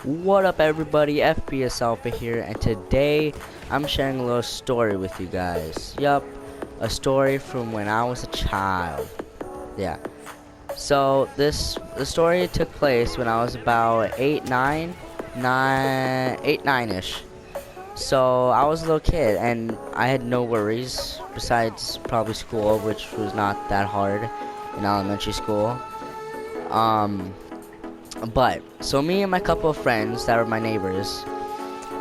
What up everybody, FPS Alpha here, and today I'm sharing a little story with you guys. Yup, a story from when I was a child. Yeah. So the story took place when I was about 8, 9 ish. So I was a little kid and I had no worries besides probably school, which was not that hard in elementary school. Um but so me and my couple of friends that were my neighbors,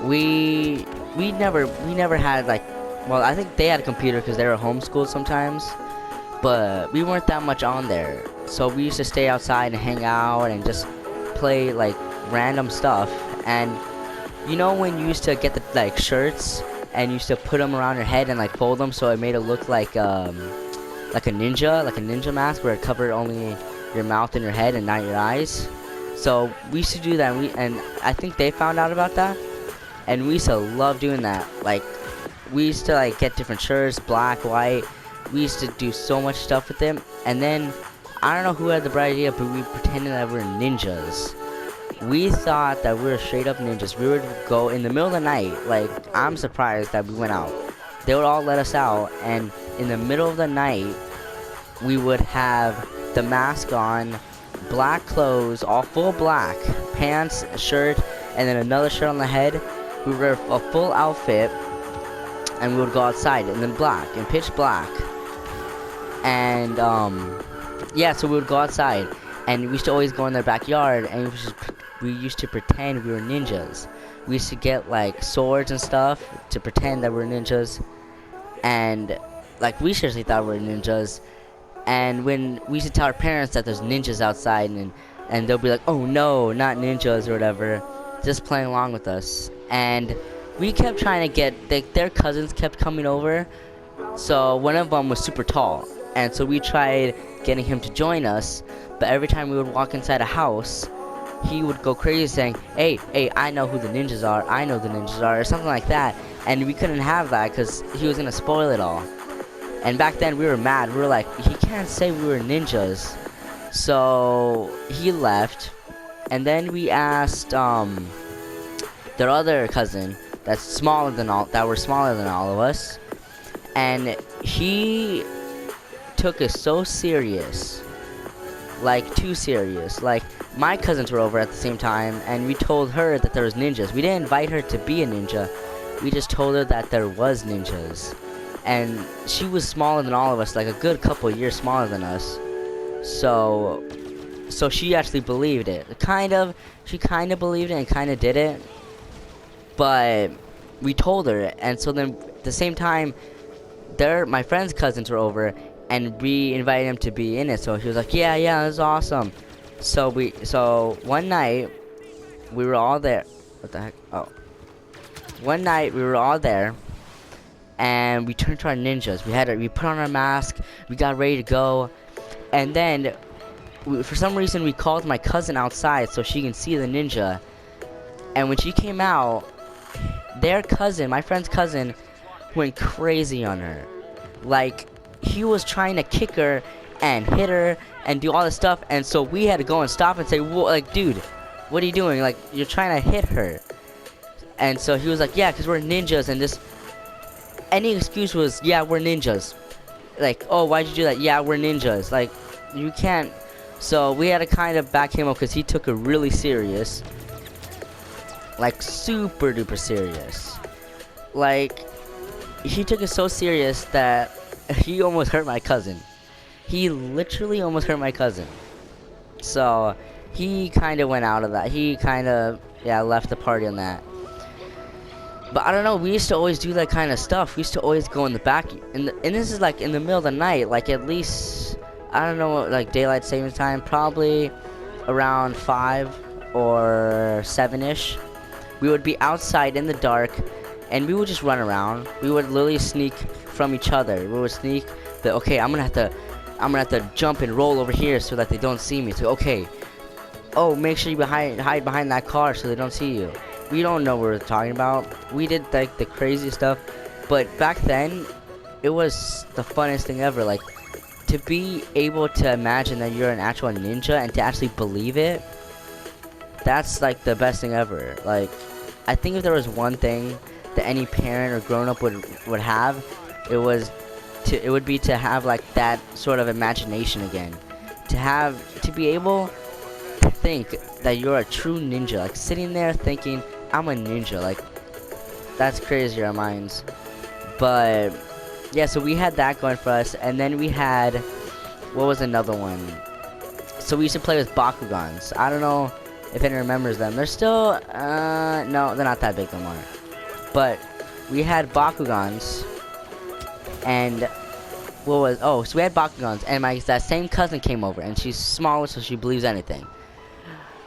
we we never had like, well, I think they had a computer because they were homeschooled sometimes, but we weren't that much on there. So we used to stay outside and hang out and just play like random stuff. And you know when you used to get the like shirts and you used to put them around your head and like fold them so it made it look like a ninja mask where it covered only your mouth and your head and not your eyes. So we used to do that, and I think they found out about that, and we used to love doing that. Like, we used to like get different shirts, black, white. We used to do so much stuff with them, and then I don't know who had the bright idea, but we pretended that we were ninjas. We thought that we were straight up ninjas. We would go in the middle of the night. Like, I'm surprised that we went out. They would all let us out, and in the middle of the night, we would have the mask on, black clothes, all full black, pants, shirt, and then another shirt on the head. We would wear a full outfit, and we would go outside in black, in pitch black. And yeah, so we would go outside, and we used to always go in their backyard, and we used to pretend we were ninjas. We used to get like swords and stuff to pretend that we were ninjas, and like we seriously thought we were ninjas. And when we used to tell our parents that there's ninjas outside, and they'll be like, oh no, not ninjas or whatever, just playing along with us. And we kept trying to get, their cousins kept coming over, so one of them was super tall, and so we tried getting him to join us, but every time we would walk inside a house, he would go crazy saying, hey, I know who the ninjas are, I know the ninjas are, or something like that. And we couldn't have that because he was gonna spoil it all. And back then we were mad. We were like, he can't say we were ninjas. So he left, and then we asked their other cousin that were smaller than all of us, and he took us so serious, like too serious. Like, my cousins were over at the same time, and we told her that there was ninjas. We didn't invite her to be a ninja. We just told her that there was ninjas. And she was smaller than all of us, like a good couple years smaller than us. So she actually believed it. She kind of believed it and kind of did it. But we told her, and so then at the same time, my friend's cousins were over, and we invited him to be in it. So he was like, yeah, that's awesome. So one night we were all there. What the heck? Oh, one night we were all there. And we turned to our ninjas. We put on our mask. We got ready to go, and then for some reason we called my cousin outside so she can see the ninja. And when she came out, their cousin, my friend's cousin, went crazy on her. Like, he was trying to kick her and hit her and do all this stuff. And so we had to go and stop and say, whoa, like, dude, what are you doing? Like, you're trying to hit her. And so he was like, yeah, because we're ninjas, and this. Any excuse was, yeah, we're ninjas. Like, oh, why'd you do that? Yeah, we're ninjas. Like, you can't. So we had to kind of back him up because he took it really serious. Like, super duper serious. Like, he took it so serious that he almost hurt my cousin. He literally almost hurt my cousin. So he kind of went out of that. He kind of, yeah, left the party on that. But I don't know, we used to always do that kind of stuff. We used to always go in the back, and this is like in the middle of the night, like at least, I don't know, like daylight savings time, probably around 5 or 7-ish. We would be outside in the dark, and we would just run around. We would literally sneak from each other. We would sneak, okay, I'm gonna have to jump and roll over here so that they don't see me. So, okay, oh, make sure you hide behind that car so they don't see you. We don't know what we're talking about. We did like the crazy stuff, but back then, it was the funnest thing ever. Like, to be able to imagine that you're an actual ninja and to actually believe it, that's like the best thing ever. Like, I think if there was one thing that any parent or grown up would have, it would be to have like that sort of imagination again, to be able to think that you're a true ninja, like sitting there thinking I'm a ninja, like that's crazy our minds. But yeah, so we had that going for us, and then we had, what was another one? So we used to play with Bakugans. I don't know if anyone remembers them. They're still, no, they're not that big no more. But we had Bakugans, and so we had Bakugans, and that same cousin came over, and she's smaller, so she believes anything.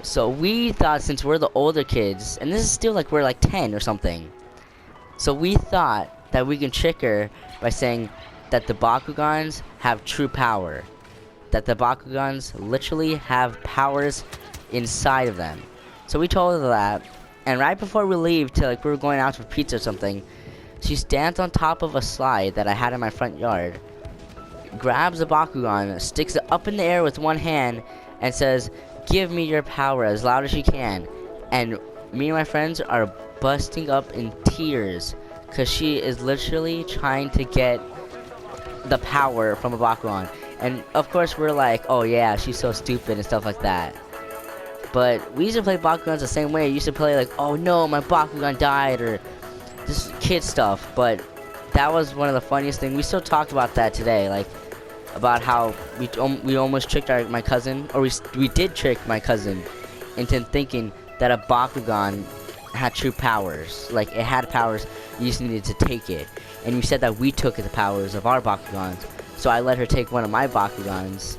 So we thought, since we're the older kids, and this is still like we're like 10 or something, so we thought that we can trick her by saying that the Bakugans have true power. That the Bakugans literally have powers inside of them. So we told her that, and right before we leave to like we were going out for pizza or something, she stands on top of a slide that I had in my front yard, grabs a Bakugan, sticks it up in the air with one hand, and says, "Give me your power," as loud as she can. And me and my friends are busting up in tears, because she is literally trying to get the power from a Bakugan. And of course we're like, oh yeah, she's so stupid and stuff like that. But we used to play Bakugans the same way. We used to play like, oh no, my Bakugan died, or just kid stuff. But that was one of the funniest things. We still talked about that today, like about how we almost tricked my cousin, or we did trick my cousin into thinking that a Bakugan had true powers. Like, it had powers, you just needed to take it. And we said that we took the powers of our Bakugans. So I let her take one of my Bakugans.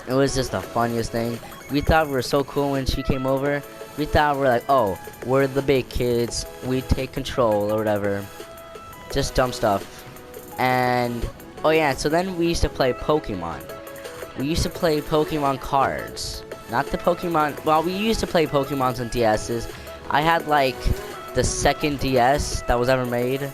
It was just the funniest thing. We thought we were so cool when she came over. We thought we're like, oh, we're the big kids, we take control or whatever. Just dumb stuff. And, oh yeah, so then we used to play Pokemon. We used to play Pokemon cards. Not the Pokemon, well, we used to play Pokemons on DS's. I had like the second DS that was ever made.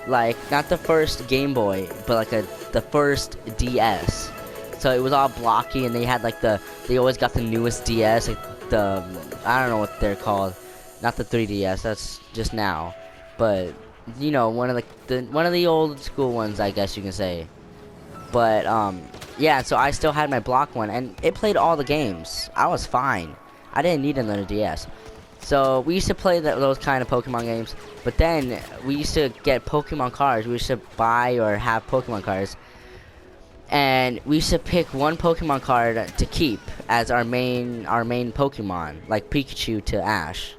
Like, not the first Game Boy, but like the first DS. So it was all blocky, and they had like they always got the newest DS, like I don't know what they're called. Not the 3DS, that's just now. But, you know, one of the old school ones, I guess you can say. But, yeah, so I still had my block one, and it played all the games. I was fine. I didn't need another DS. So we used to play those kind of Pokemon games, but then we used to get Pokemon cards. We used to buy or have Pokemon cards, and we used to pick one Pokemon card to keep as our main Pokemon, like Pikachu to Ash.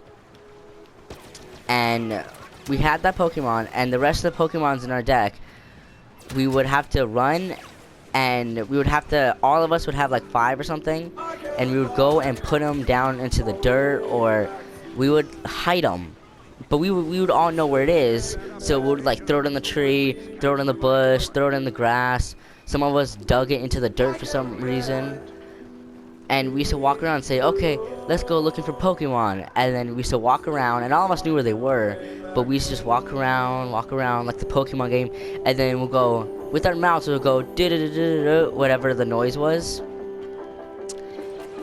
And we had that Pokemon, and the rest of the Pokemons in our deck, we would have to run, and we would have to, all of us would have like 5 or something, and we would go and put them down into the dirt, or we would hide them, but we would all know where it is, so we would like throw it in the tree, throw it in the bush, throw it in the grass. Some of us dug it into the dirt for some reason, and we used to walk around and say, okay, let's go looking for Pokemon. And then we used to walk around, and all of us knew where they were, but we used to just walk around like the Pokemon game, and then we'll go with our mouths, we'll go whatever the noise was,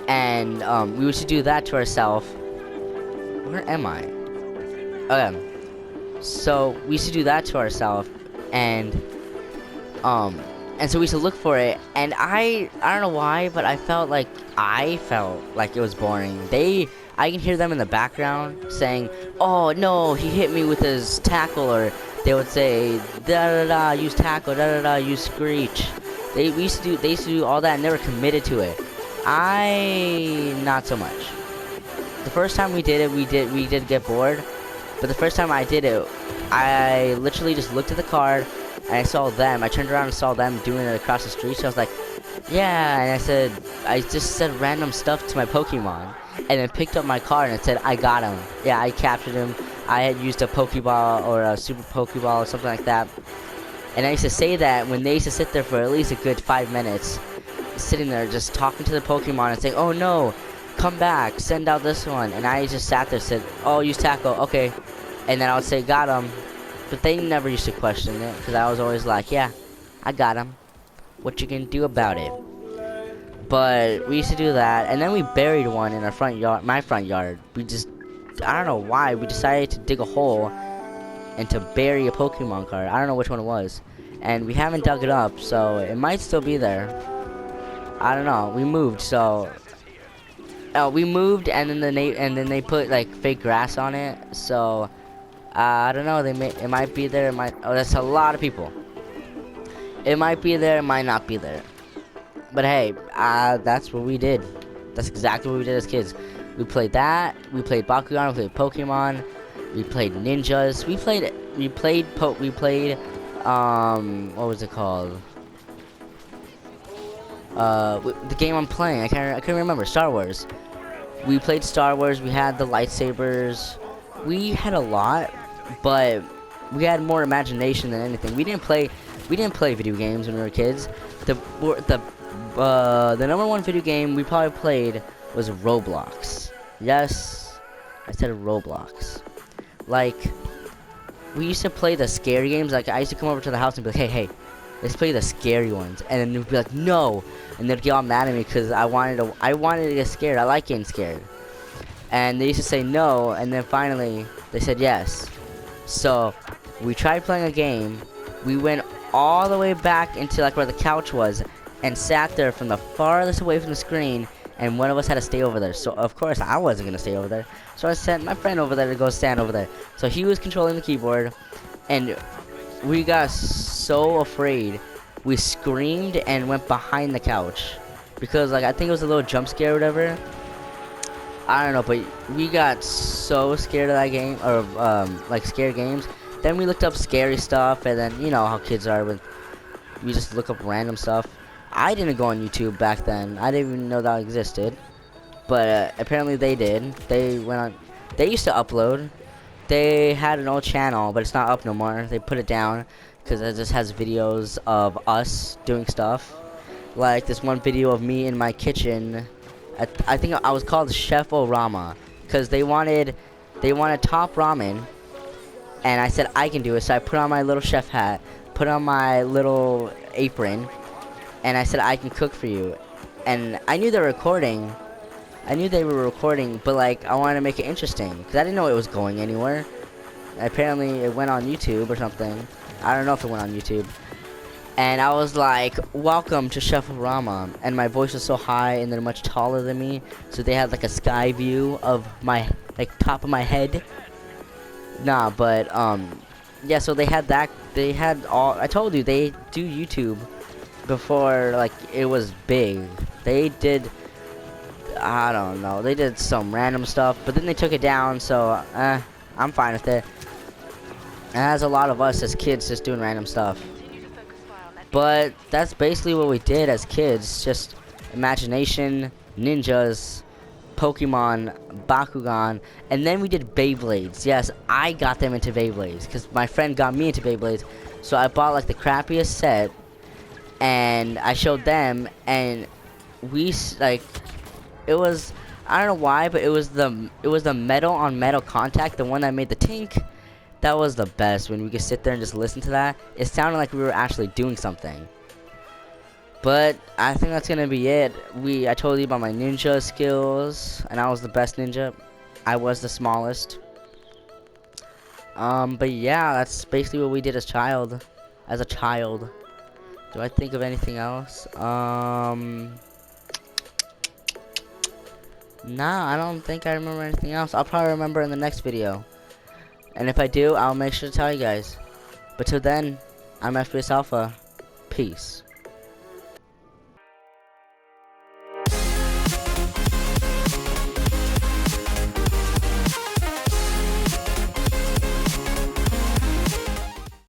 and we used to do that to ourselves. Where am I? Okay. So we used to do that to ourselves, and so we used to look for it, and I don't know why, but I felt like it was boring. I can hear them in the background saying, "Oh no, he hit me with his tackle," or they would say, "Da da da, use tackle, da da da, use screech." They used to do all that, and they were committed to it. Not so much. The first time we did it, we did get bored, but the first time I did it, I literally just looked at the card, and I saw them. I turned around and saw them doing it across the street, so I was like, yeah, and I just said random stuff to my Pokemon, and then picked up my card and it said, I got him. Yeah, I captured him. I had used a Pokeball or a Super Pokeball or something like that, and I used to say that when they used to sit there for at least a good 5 minutes, sitting there just talking to the Pokemon and saying, oh no, come back, send out this one. And I just sat there and said, oh, use tackle, okay. And then I would say, got him. But they never used to question it, because I was always like, yeah, I got him. What you can do about it? But we used to do that, and then we buried one in our front yard, my front yard. I don't know why, we decided to dig a hole and to bury a Pokemon card. I don't know which one it was. And we haven't dug it up, so it might still be there. I don't know. We moved, so we moved, and then they put like fake grass on it. So I don't know. It might be there. It might. Oh, that's a lot of people. It might be there. It might not be there. But hey, that's what we did. That's exactly what we did as kids. We played that. We played Bakugan. We played Pokemon. We played ninjas. We played. What was it called? The game I'm playing. I can't remember. Star Wars. We played Star Wars. We had the lightsabers. We had a lot, but we had more imagination than anything. We didn't play video games when we were kids. The number one video game we probably played was Roblox. Yes, I said Roblox. Like, we used to play the scary games. Like, I used to come over to the house and be like, hey, let's play the scary ones. And then they'd be like, no. And they'd get all mad at me because I wanted to get scared. I like getting scared. And they used to say no, and then finally they said yes. So we tried playing a game. We went all the way back into like where the couch was and sat there from the farthest away from the screen, and one of us had to stay over there. So of course I wasn't gonna stay over there. So I sent my friend over there to go stand over there. So he was controlling the keyboard, and we got so afraid. We screamed and went behind the couch because like I think it was a little jump scare or whatever. I don't know, but we got so scared of that game, or like scary games. Then we looked up scary stuff, and then you know how kids are with, we just look up random stuff. I didn't go on YouTube back then. I didn't even know that existed, but apparently they did. They went on. They used to upload. They had an old channel, but it's not up no more. They put it down because it just has videos of us doing stuff. Like this one video of me in my kitchen. I think I was called Chef-O-Rama because they wanted top ramen, and I said I can do it. So I put on my little chef hat, put on my little apron, and I said I can cook for you. And I knew they were recording. But like I wanted to make it interesting because I didn't know it was going anywhere. Apparently it went on YouTube or something. I don't know if it went on YouTube. And I was like, welcome to Chef-O-Rama. And my voice was so high, and they're much taller than me. So they had like a sky view of my, like, top of my head. Nah, but, yeah, so they had that. They had all, I told you, they do YouTube before, like, it was big. They did, I don't know, they did some random stuff. But then they took it down, so, I'm fine with it. And that's a lot of us as kids just doing random stuff. But that's basically what we did as kids. Just imagination, ninjas, Pokemon, Bakugan, and then we did Beyblades. Yes, I got them into Beyblades because my friend got me into Beyblades. So I bought like the crappiest set, and I showed them, and we like, it was, I don't know why, but it was the metal on metal contact, the one that made the tink. That was the best when we could sit there and just listen to that. It sounded like we were actually doing something. But I think that's gonna be it. I told you about my ninja skills, and I was the best ninja. I was the smallest. But yeah, that's basically what we did as a child. Do I think of anything else? Nah, I don't think I remember anything else. I'll probably remember in the next video. And if I do, I'll make sure to tell you guys. But till then, I'm FPS Alpha. Peace.